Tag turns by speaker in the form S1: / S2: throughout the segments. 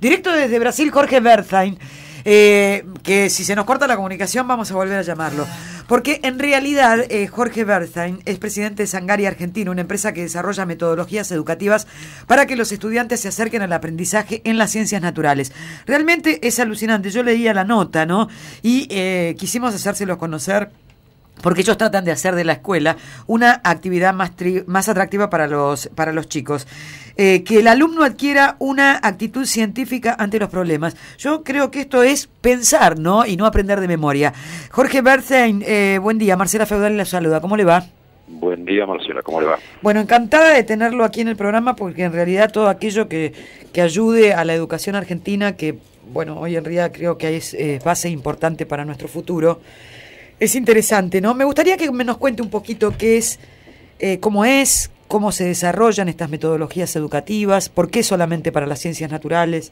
S1: Directo desde Brasil, Jorge Wertheim, que si se nos corta la comunicación vamos a volver a llamarlo. Porque en realidad Jorge Wertheim es presidente de Sangari Argentina, una empresa que desarrolla metodologías educativas para que los estudiantes se acerquen al aprendizaje en las ciencias naturales. Realmente es alucinante, yo leía la nota, ¿no? Y quisimos hacérselos conocer, porque ellos tratan de hacer de la escuela una actividad más atractiva para los chicos. Que el alumno adquiera una actitud científica ante los problemas. Yo creo que esto es pensar, ¿no? Y no aprender de memoria. Jorge Wertheim, buen día. Marcela Feudal la saluda. ¿Cómo le va?
S2: Buen día, Marcela. ¿Cómo le va?
S1: Bueno, encantada de tenerlo aquí en el programa, porque en realidad todo aquello que ayude a la educación argentina, que, bueno, hoy en día creo que es base importante para nuestro futuro, es interesante, ¿no? Me gustaría que nos cuente un poquito qué es, cómo se desarrollan estas metodologías educativas, por qué solamente para las ciencias naturales.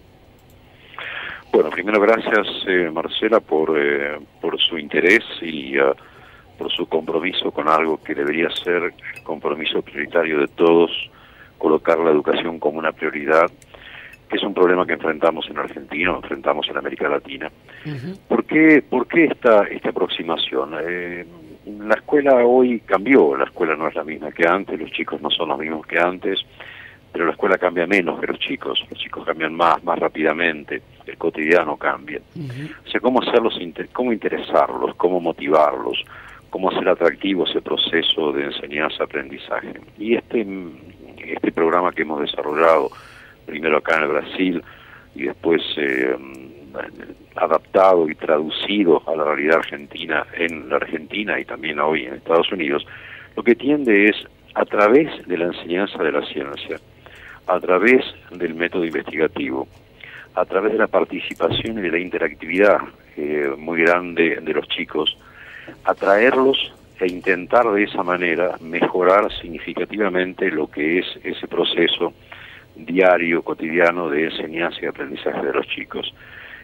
S2: Bueno, primero gracias, Marcela, por su interés y por su compromiso con algo que debería ser el compromiso prioritario de todos, colocar la educación como una prioridad, que es un problema que enfrentamos en Argentina, enfrentamos en América Latina. Uh-huh. ¿Por qué esta aproximación? La escuela hoy cambió, la escuela no es la misma que antes, los chicos no son los mismos que antes, pero la escuela cambia menos que los chicos cambian más rápidamente, el cotidiano cambia. Uh-huh. O sea, cómo interesarlos, cómo motivarlos, cómo hacer atractivo ese proceso de enseñanza-aprendizaje. Y este programa que hemos desarrollado, primero acá en el Brasil y después adaptado y traducido a la realidad argentina en la Argentina y también hoy en Estados Unidos, lo que tiende es, a través de la enseñanza de la ciencia, a través del método investigativo, a través de la participación y de la interactividad muy grande de los chicos, atraerlos e intentar de esa manera mejorar significativamente lo que es ese proceso diario, cotidiano de enseñanza y aprendizaje de los chicos.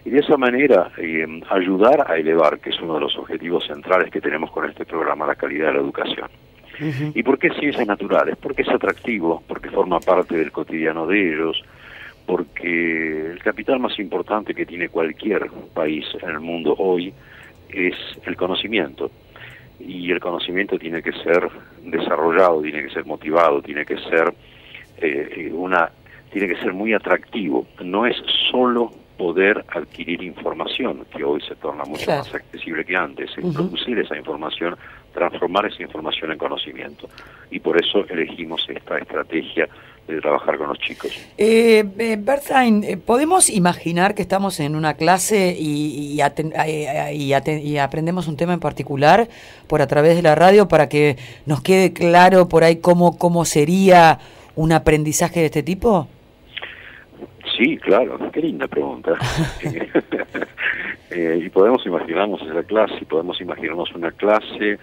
S2: Y de esa manera ayudar a elevar, que es uno de los objetivos centrales que tenemos con este programa, la calidad de la educación. Uh-huh. ¿Y por qué ciencias naturales? Porque es atractivo, porque forma parte del cotidiano de ellos, porque el capital más importante que tiene cualquier país en el mundo hoy es el conocimiento. Y el conocimiento tiene que ser desarrollado, tiene que ser motivado, tiene que ser tiene que ser muy atractivo. No es solo poder adquirir información, que hoy se torna mucho más accesible que antes, es producir esa información, transformar esa información en conocimiento. Y por eso elegimos esta estrategia de trabajar con los chicos.
S1: Wertheim, ¿podemos imaginar que estamos en una clase y aprendemos un tema en particular por a través de la radio para que nos quede claro por ahí cómo sería un aprendizaje de este tipo?
S2: Sí, claro, qué linda pregunta. Y podemos imaginarnos esa clase, y podemos imaginarnos una clase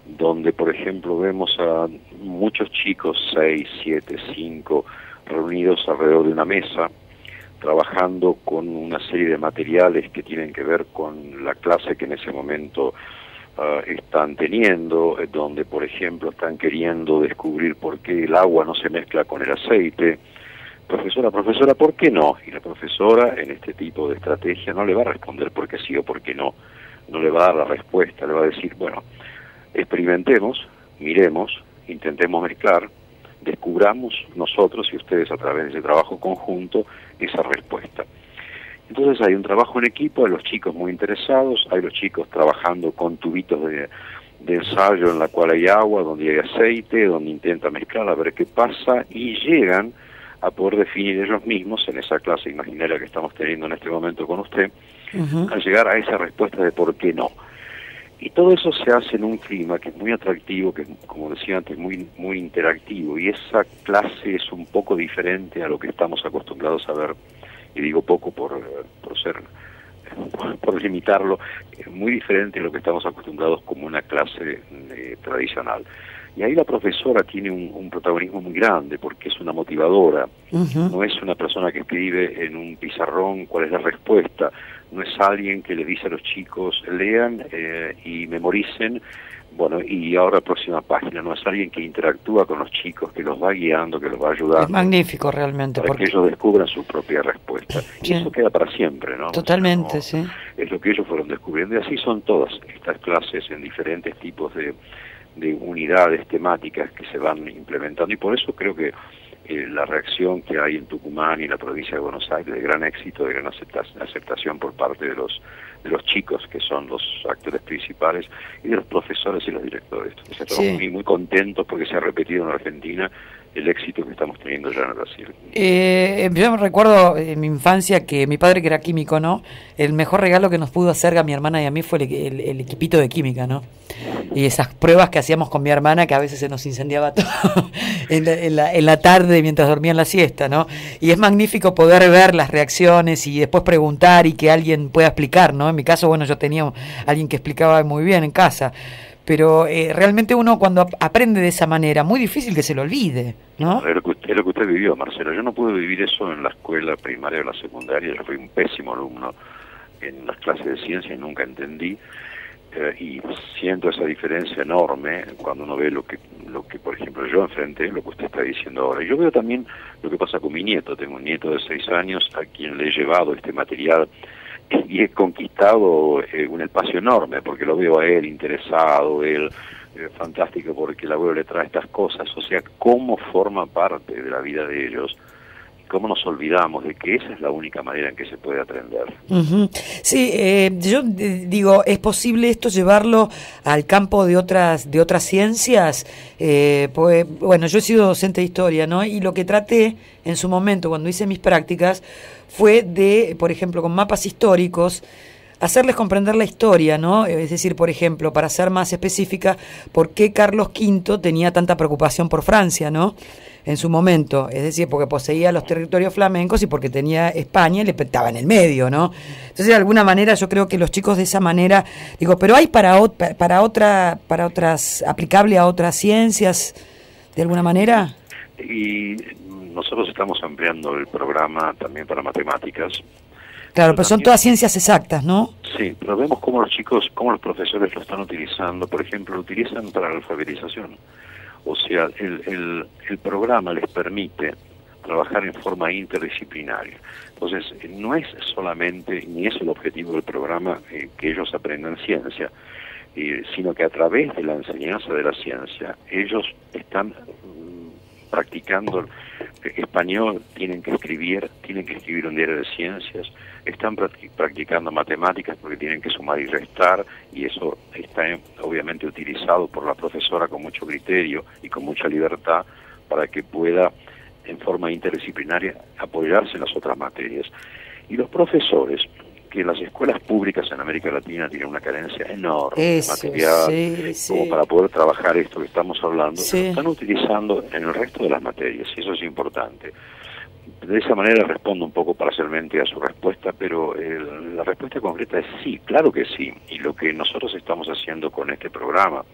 S2: donde, por ejemplo, vemos a muchos chicos, 6, 7, 5, reunidos alrededor de una mesa, trabajando con una serie de materiales que tienen que ver con la clase que en ese momento están teniendo, donde, por ejemplo, están queriendo descubrir por qué el agua no se mezcla con el aceite. Profesora, ¿por qué no? Y la profesora, en este tipo de estrategia, no le va a responder por qué sí o por qué no. No le va a dar la respuesta, le va a decir, bueno, experimentemos, miremos, intentemos mezclar, descubramos nosotros y ustedes a través de ese trabajo conjunto esa respuesta. Entonces hay un trabajo en equipo, hay los chicos muy interesados, hay los chicos trabajando con tubitos de ensayo en la cual hay agua, donde hay aceite, donde intentan mezclar a ver qué pasa y llegan a poder definir ellos mismos en esa clase imaginaria que estamos teniendo en este momento con usted, a llegar a esa respuesta de por qué no. Y todo eso se hace en un clima que es muy atractivo, que como decía antes, muy interactivo, y esa clase es un poco diferente a lo que estamos acostumbrados a ver, y digo poco por limitarlo, muy diferente a lo que estamos acostumbrados como una clase tradicional. Y ahí la profesora tiene un protagonismo muy grande, porque es una motivadora, no es una persona que escribe en un pizarrón cuál es la respuesta, no es alguien que le dice a los chicos lean y memoricen Bueno, y ahora próxima página, ¿no? Es alguien que interactúa con los chicos, que los va guiando, que los va ayudando.
S1: Es magnífico realmente.
S2: Para que ellos descubran su propia respuesta.
S1: Sí.
S2: Y eso queda para siempre, ¿no?
S1: Totalmente,
S2: O sea, no,
S1: sí.
S2: es lo que ellos fueron descubriendo. Y así son todas estas clases en diferentes tipos de unidades temáticas que se van implementando. Y por eso creo que la reacción que hay en Tucumán y en la provincia de Buenos Aires, de gran éxito, de gran aceptación por parte de los chicos, que son los actores principales, y de los profesores y los directores. O sea, estamos muy contentos porque se ha repetido en Argentina el éxito que estamos teniendo ya en Brasil.
S1: Yo me recuerdo en mi infancia que mi padre, que era químico, ¿no? El mejor regalo que nos pudo hacer a mi hermana y a mí fue el equipito de química, ¿no? Y esas pruebas que hacíamos con mi hermana, que a veces se nos incendiaba todo en la tarde mientras dormía en la siesta, ¿no? Y es magnífico poder ver las reacciones y después preguntar y que alguien pueda explicar, ¿no? En mi caso, bueno, yo tenía alguien que explicaba muy bien en casa. Pero realmente uno cuando aprende de esa manera, muy difícil que se lo olvide, ¿no?
S2: Es lo que usted vivió, Marcelo. Yo no pude vivir eso en la escuela primaria o la secundaria. Yo fui un pésimo alumno en las clases de ciencia y nunca entendí. Y siento esa diferencia enorme cuando uno ve lo que por ejemplo yo enfrenté, lo que usted está diciendo ahora. Yo veo también lo que pasa con mi nieto. Tengo un nieto de 6 años a quien le he llevado este material y he conquistado un espacio enorme, porque lo veo a él interesado, él fantástico porque el abuelo le trae estas cosas, o sea, cómo forma parte de la vida de ellos, y cómo nos olvidamos de que esa es la única manera en que se puede aprender.
S1: Uh-huh. Sí, yo digo, ¿es posible esto llevarlo al campo de otras ciencias? Pues, bueno, yo he sido docente de historia, ¿no? Y lo que traté en su momento, cuando hice mis prácticas, fue de, por ejemplo, con mapas históricos, hacerles comprender la historia, ¿no? Es decir, por ejemplo, para ser más específica, ¿por qué Carlos V tenía tanta preocupación por Francia, ¿no? En su momento, es decir, porque poseía los territorios flamencos y porque tenía España y le estaba en el medio, ¿no? Entonces, de alguna manera, yo creo que los chicos de esa manera, digo, pero hay para otras, aplicable a otras ciencias, de alguna manera.
S2: Y nosotros estamos ampliando el programa también para matemáticas.
S1: Claro, pero son todas ciencias exactas, ¿no?
S2: Sí, pero vemos cómo los chicos, cómo los profesores lo están utilizando. Por ejemplo, lo utilizan para la alfabetización. O sea, el programa les permite trabajar en forma interdisciplinaria. Entonces, no es solamente, ni es el objetivo del programa que ellos aprendan ciencia, sino que a través de la enseñanza de la ciencia, ellos están practicando español, tienen que escribir un diario de ciencias, están practicando matemáticas porque tienen que sumar y restar, y eso está obviamente utilizado por la profesora con mucho criterio y con mucha libertad para que pueda en forma interdisciplinaria apoyarse en las otras materias. Y los profesores, que en las escuelas públicas en América Latina tienen una carencia enorme de material, como para poder trabajar esto que estamos hablando, lo están utilizando en el resto de las materias, y eso es importante. De esa manera respondo un poco parcialmente a su respuesta, pero la respuesta concreta es sí, claro que sí. Y lo que nosotros estamos haciendo con este programa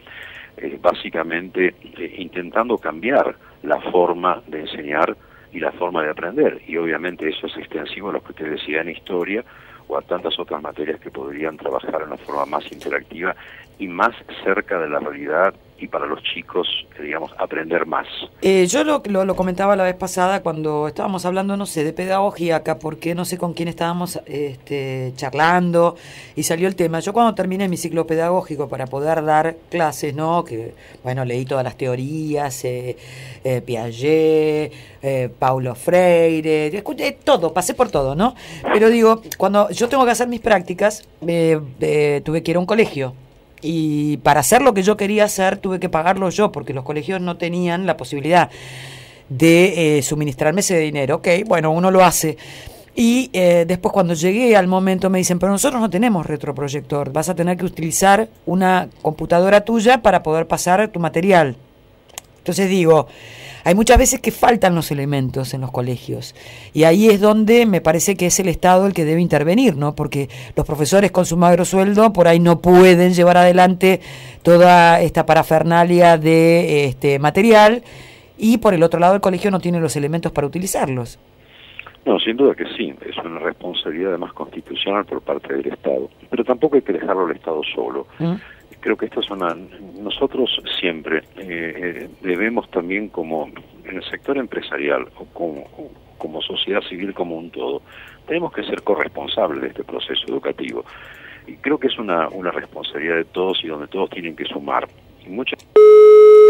S2: es básicamente intentando cambiar la forma de enseñar y la forma de aprender. Y obviamente eso es extensivo a lo que usted decía en historia o a tantas otras materias que podrían trabajar de una forma más interactiva y más cerca de la realidad, y para los chicos, digamos, aprender más.
S1: Yo lo comentaba la vez pasada cuando estábamos hablando, no sé, de pedagogía acá, porque no sé con quién estábamos charlando y salió el tema. Yo cuando terminé mi ciclo pedagógico para poder dar clases, ¿no? Que, bueno, leí todas las teorías, Piaget, Paulo Freire, escuché todo, pasé por todo, ¿no? Pero digo, cuando yo tengo que hacer mis prácticas, tuve que ir a un colegio. Y para hacer lo que yo quería hacer tuve que pagarlo yo, porque los colegios no tenían la posibilidad de suministrarme ese dinero. Ok, bueno, uno lo hace. Y después cuando llegué al momento me dicen, pero nosotros no tenemos retroproyector, vas a tener que utilizar una computadora tuya para poder pasar tu material. Entonces digo, hay muchas veces que faltan los elementos en los colegios, y ahí es donde me parece que es el Estado el que debe intervenir, ¿no? Porque los profesores con su magro sueldo por ahí no pueden llevar adelante toda esta parafernalia de material, y por el otro lado el colegio no tiene los elementos para utilizarlos.
S2: No, sin duda que sí, es una responsabilidad además constitucional por parte del Estado, pero tampoco hay que dejarlo al Estado solo. Creo que esta es nosotros siempre debemos también, como en el sector empresarial o como sociedad civil como un todo, tenemos que ser corresponsables de este proceso educativo. Y creo que es una responsabilidad de todos y donde todos tienen que sumar.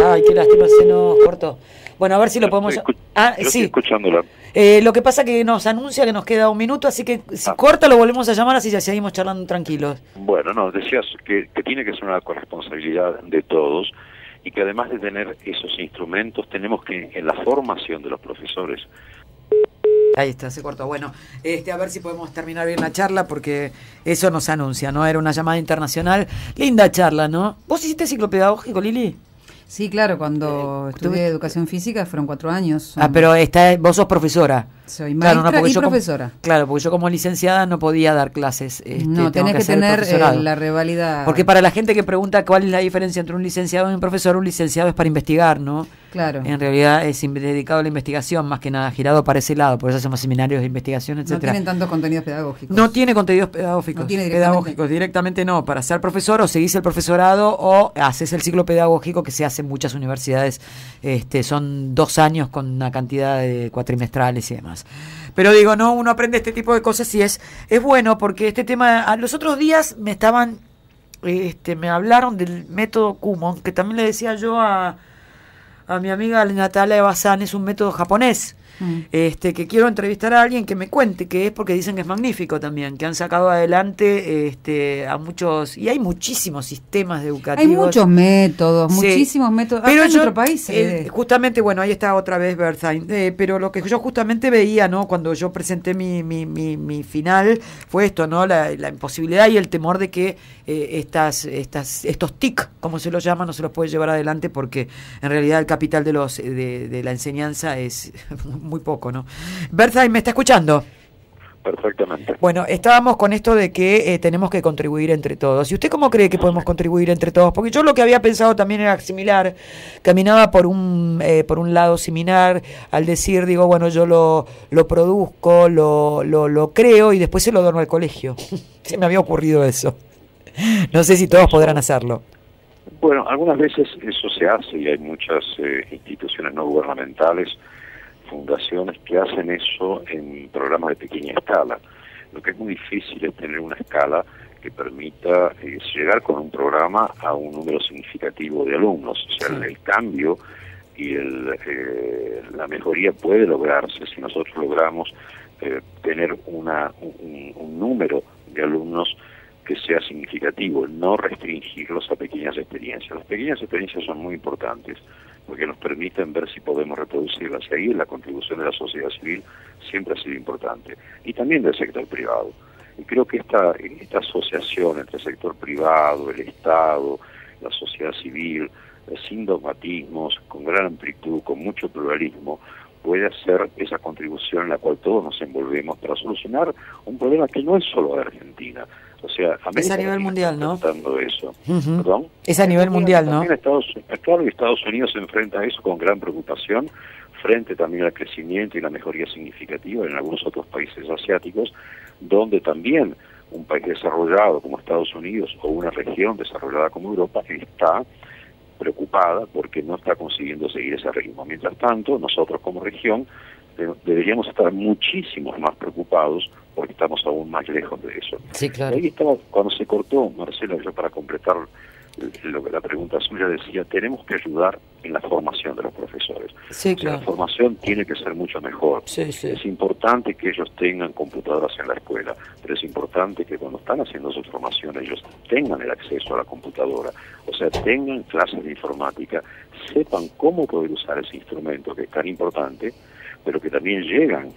S1: Ay, qué lástima, se nos cortó. Bueno, a ver si lo podemos...
S2: Yo
S1: sí.
S2: estoy escuchándola.
S1: Lo que pasa que nos anuncia que nos queda un minuto, así que si corta lo volvemos a llamar, así ya seguimos charlando tranquilos.
S2: Bueno, no, decías que tiene que ser una corresponsabilidad de todos y que además de tener esos instrumentos, tenemos que, en la formación de los profesores...
S1: Ahí está, se cortó. Bueno, a ver si podemos terminar bien la charla, porque eso nos anuncia, ¿no? Era una llamada internacional. Linda charla, ¿no? ¿Vos hiciste ciclo pedagógico, Lili?
S3: Sí, claro, cuando estudié educación física fueron 4 años.
S1: Pero vos sos profesora.
S3: Soy maestra, claro, y profesora.
S1: Claro, porque yo como licenciada no podía dar clases.
S3: No, tenés que tener la revalida.
S1: Porque para la gente que pregunta cuál es la diferencia entre un licenciado y un licenciado es para investigar, ¿no?
S3: Claro.
S1: En realidad es dedicado a la investigación, más que nada girado para ese lado, por eso hacemos seminarios de investigación, etcétera.
S3: No tienen tantos contenidos pedagógicos.
S1: No tiene contenidos pedagógicos.
S3: No tiene
S1: directamente no. Para ser profesor o seguís el profesorado o haces el ciclo pedagógico que se hace en muchas universidades. Son 2 años con una cantidad de cuatrimestrales y demás. Pero digo, no, uno aprende este tipo de cosas y es bueno, porque este tema, los otros días me hablaron del método Kumon, que también le decía yo a mi amiga Natalia Bazán, es un método japonés. Que quiero entrevistar a alguien que me cuente qué es, porque dicen que es magnífico también, que han sacado adelante a muchos, y hay muchísimos sistemas educativos.
S3: Hay muchos métodos, muchísimos métodos.
S1: Pero
S3: en nuestro país.
S1: Justamente, bueno, ahí está otra vez Bertheim, pero lo que yo justamente veía, ¿no? Cuando yo presenté mi final, fue esto, ¿no? La imposibilidad y el temor de que estos TIC, como se los llama, no se los puede llevar adelante, porque en realidad el capital de la enseñanza es muy poco, ¿no? Bertheim, ¿me está escuchando?
S2: Perfectamente.
S1: Bueno, estábamos con esto de que tenemos que contribuir entre todos. ¿Y usted cómo cree que podemos contribuir entre todos? Porque yo lo que había pensado también era similar, caminaba por un lado similar, al decir, digo, bueno, yo lo produzco, lo creo y después se lo dono al colegio. Se me había ocurrido eso. No sé si todos podrán hacerlo.
S2: Bueno, algunas veces eso se hace y hay muchas instituciones no gubernamentales, fundaciones que hacen eso en programas de pequeña escala. Lo que es muy difícil es tener una escala que permita llegar con un programa a un número significativo de alumnos. O sea, el cambio y la mejoría puede lograrse si nosotros logramos tener un número de alumnos que sea significativo, no restringirlos a pequeñas experiencias. Las pequeñas experiencias son muy importantes porque nos permiten ver si podemos reproducirlas. Y ahí la contribución de la sociedad civil siempre ha sido importante. Y también del sector privado. Y creo que esta asociación entre el sector privado, el Estado, la sociedad civil, sin dogmatismos, con gran amplitud, con mucho pluralismo, puede hacer esa contribución en la cual todos nos envolvemos para solucionar un problema que no es solo de Argentina. O sea, América
S1: es a nivel mundial, ¿no?
S2: Eso.
S1: ¿Perdón? Es a nivel mundial, ¿no?
S2: Claro, y Estados Unidos se enfrenta a eso con gran preocupación, frente también al crecimiento y la mejoría significativa en algunos otros países asiáticos, donde también un país desarrollado como Estados Unidos o una región desarrollada como Europa está preocupada porque no está consiguiendo seguir ese ritmo. Mientras tanto, nosotros como región deberíamos estar muchísimo más preocupados porque estamos aún más lejos de eso.
S1: Sí, claro.
S2: Ahí estaba, cuando se cortó, Marcelo, yo para completar lo que la pregunta suya decía, tenemos que ayudar en la formación de los profesores.
S1: Sí, claro.
S2: O sea, la formación tiene que ser mucho mejor.
S1: Sí, sí.
S2: Es importante que ellos tengan computadoras en la escuela, pero es importante que cuando están haciendo su formación ellos tengan el acceso a la computadora, o sea, tengan clases de informática, sepan cómo poder usar ese instrumento que es tan importante, pero que también llegan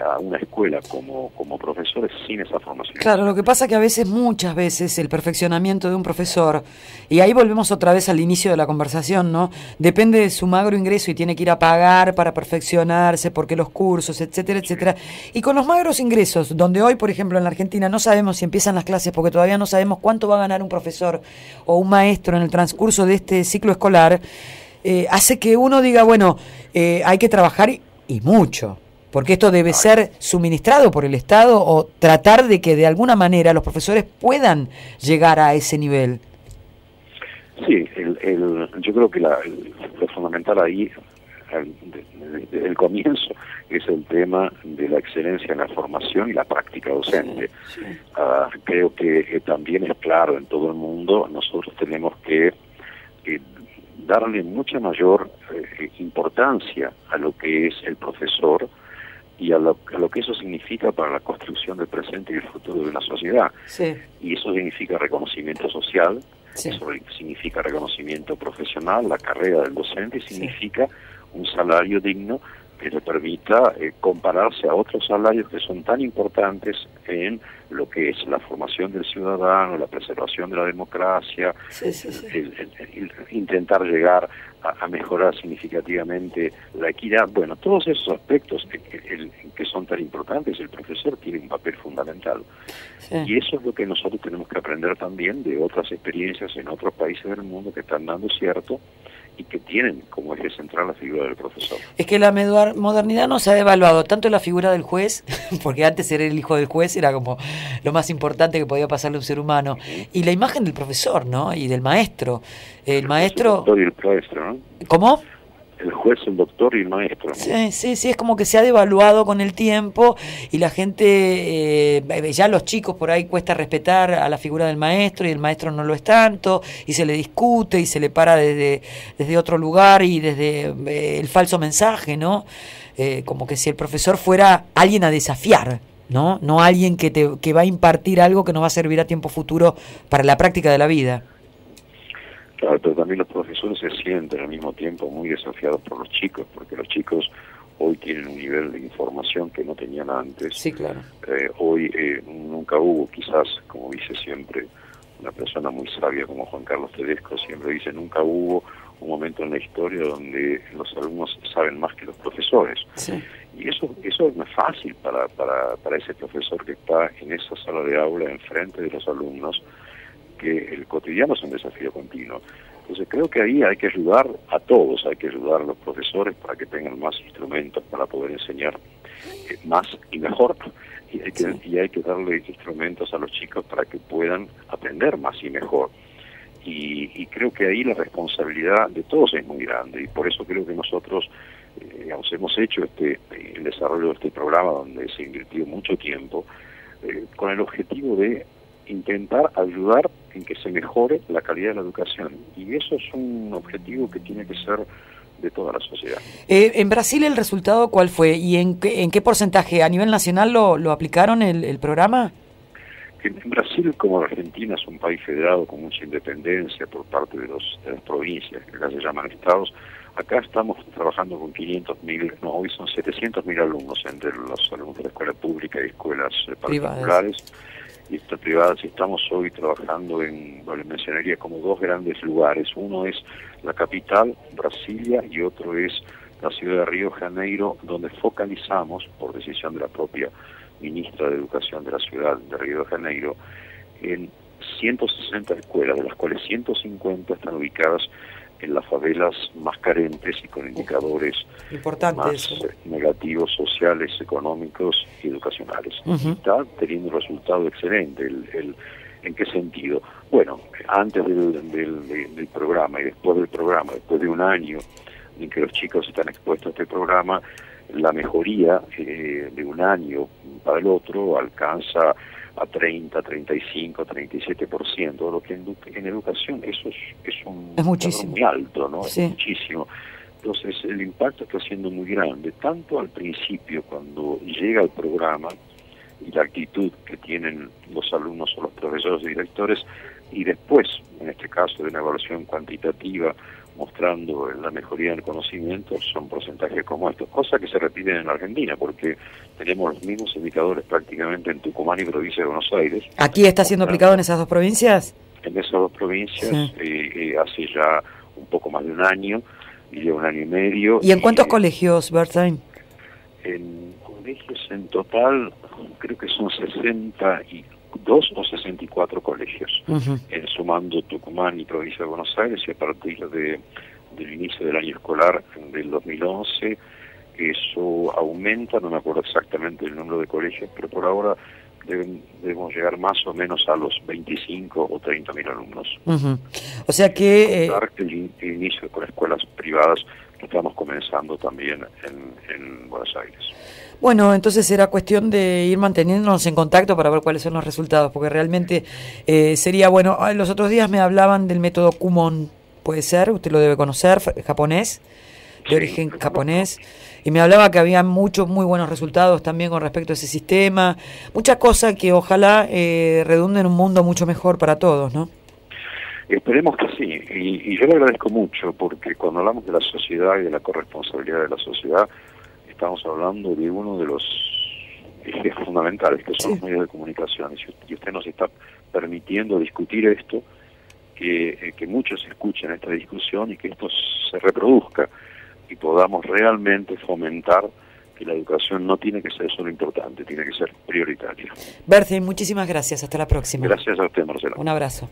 S2: a una escuela como profesores sin esa formación.
S1: Claro, lo que pasa es que muchas veces, el perfeccionamiento de un profesor, y ahí volvemos otra vez al inicio de la conversación, ¿no? Depende de su magro ingreso y tiene que ir a pagar para perfeccionarse, porque los cursos, etcétera, etcétera. Y con los magros ingresos, donde hoy, por ejemplo, en la Argentina no sabemos si empiezan las clases, porque todavía no sabemos cuánto va a ganar un profesor o un maestro en el transcurso de este ciclo escolar, hace que uno diga, bueno, hay que trabajar y mucho. Porque esto debe ser suministrado por el Estado o tratar de que de alguna manera los profesores puedan llegar a ese nivel.
S2: Sí, yo creo que lo fundamental ahí, desde el comienzo, es el tema de la excelencia en la formación y la práctica docente.
S1: Sí, sí.
S2: Creo que también es claro en todo el mundo, nosotros tenemos que darle mucha mayor importancia a lo que es el profesor y a lo que eso significa para la construcción del presente y el futuro de una sociedad.
S1: Sí.
S2: Y eso significa reconocimiento social,
S1: Sí.
S2: eso significa reconocimiento profesional, la carrera del docente, y significa un salario digno que le permita compararse a otros salarios que son tan importantes en lo que es la formación del ciudadano, la preservación de la democracia,
S1: Sí, sí, sí.
S2: el intentar llegar a mejorar significativamente la equidad. Bueno, todos esos aspectos que son tan importantes, el profesor tiene un papel fundamental.
S1: Sí.
S2: Y eso es lo que nosotros tenemos que aprender también de otras experiencias en otros países del mundo que están dando cierto y que tienen como eje central la figura del profesor.
S1: Es que la modernidad no se ha devaluado tanto la figura del juez, porque antes ser el hijo del juez era como lo más importante que podía pasarle a un ser humano, y la imagen del profesor, ¿no? Y del maestro. El maestro...
S2: El doctor y el maestro, ¿no?
S1: ¿Cómo?
S2: El juez, el doctor y el maestro, ¿no?
S1: Sí, sí, sí, es como que se ha devaluado con el tiempo y la gente, ya los chicos por ahí cuesta respetar a la figura del maestro y el maestro no lo es tanto y se le discute y se le para desde otro lugar y desde el falso mensaje, ¿no? Como que si el profesor fuera alguien a desafiar, ¿no? No alguien que va a impartir algo que nos va a servir a tiempo futuro para la práctica de la vida.
S2: Claro, pero también los profesores se sienten al mismo tiempo muy desafiados por los chicos, porque los chicos hoy tienen un nivel de información que no tenían antes.
S1: Sí, claro.
S2: Hoy nunca hubo, quizás, como dice siempre una persona muy sabia como Juan Carlos Tedesco, siempre dice, nunca hubo un momento en la historia donde los alumnos saben más que los profesores.
S1: Sí.
S2: Y eso no es fácil para ese profesor que está en esa sala de aula enfrente de los alumnos, que el cotidiano es un desafío continuo. Entonces creo que ahí hay que ayudar a todos, hay que ayudar a los profesores para que tengan más instrumentos para poder enseñar más y mejor, y hay que darle instrumentos a los chicos para que puedan aprender más y mejor. Y creo que ahí la responsabilidad de todos es muy grande, y por eso creo que nosotros hemos hecho el desarrollo de este programa donde se invirtió mucho tiempo con el objetivo de intentar ayudar en que se mejore la calidad de la educación, y eso es un objetivo que tiene que ser de toda la sociedad.
S1: En Brasil, ¿el resultado cuál fue? ¿Y en qué porcentaje? ¿A nivel nacional lo aplicaron el programa?
S2: En Brasil, como Argentina es un país federado con mucha independencia por parte de las provincias, que acá se llaman estados, acá estamos trabajando con 500.000, no, hoy son 700.000 alumnos, entre los alumnos de la escuela pública y escuelas particulares y privadas, y estamos hoy trabajando le mencionaría como dos grandes lugares. Uno es la capital, Brasilia, y otro es la ciudad de Río de Janeiro, donde focalizamos, por decisión de la propia ministra de Educación de la ciudad de Río de Janeiro, en 160 escuelas, de las cuales 150 están ubicadas en las favelas más carentes y con indicadores más negativos, sociales, económicos y educacionales. Está teniendo un resultado excelente. ¿En qué sentido? Bueno, antes del programa y después del programa, después de un año en que los chicos están expuestos a este programa, la mejoría de un año para el otro alcanza a 30, 35, 37%, lo que en educación eso es
S1: muchísimo,
S2: muy alto, ¿no?
S1: Sí.
S2: Es muchísimo. Entonces el impacto está siendo muy grande, tanto al principio cuando llega el programa y la actitud que tienen los alumnos o los profesores y directores, y después, en este caso de una evaluación cuantitativa mostrando la mejoría del conocimiento, son porcentajes como estos, cosas que se repiten en Argentina, porque tenemos los mismos indicadores prácticamente en Tucumán y provincia de Buenos Aires.
S1: ¿Aquí está siendo aplicado en esas dos provincias?
S2: En esas dos provincias, sí. Hace ya un poco más de un año, diría un año y medio.
S1: ¿Y en cuántos colegios, Berthain?
S2: En colegios en total, creo que son 62 o 64 colegios, sumando Tucumán y provincia de Buenos Aires, y a partir del inicio del año escolar del 2011, eso aumenta, no me acuerdo exactamente el número de colegios, pero por ahora debemos llegar más o menos a los 25 o 30.000 alumnos.
S1: O sea que...
S2: el inicio con escuelas privadas que estamos comenzando también en Buenos Aires.
S1: Bueno, entonces será cuestión de ir manteniéndonos en contacto para ver cuáles son los resultados, porque realmente sería bueno. Los otros días me hablaban del método Kumon, ¿puede ser? Usted lo debe conocer, japonés, de origen japonés, y me hablaba que había muy buenos resultados también con respecto a ese sistema, muchas cosas que ojalá redunden en un mundo mucho mejor para todos, ¿no?
S2: Esperemos que sí, y yo le agradezco mucho, porque cuando hablamos de la sociedad y de la corresponsabilidad de la sociedad, estamos hablando de uno de los ejes fundamentales, que son los medios de comunicación, y usted nos está permitiendo discutir esto, que muchos escuchen esta discusión y que esto se reproduzca, y podamos realmente fomentar que la educación no tiene que ser solo importante, tiene que ser prioritaria.
S1: Bernstein, muchísimas gracias, hasta la próxima.
S2: Gracias a usted, Marcela.
S1: Un abrazo.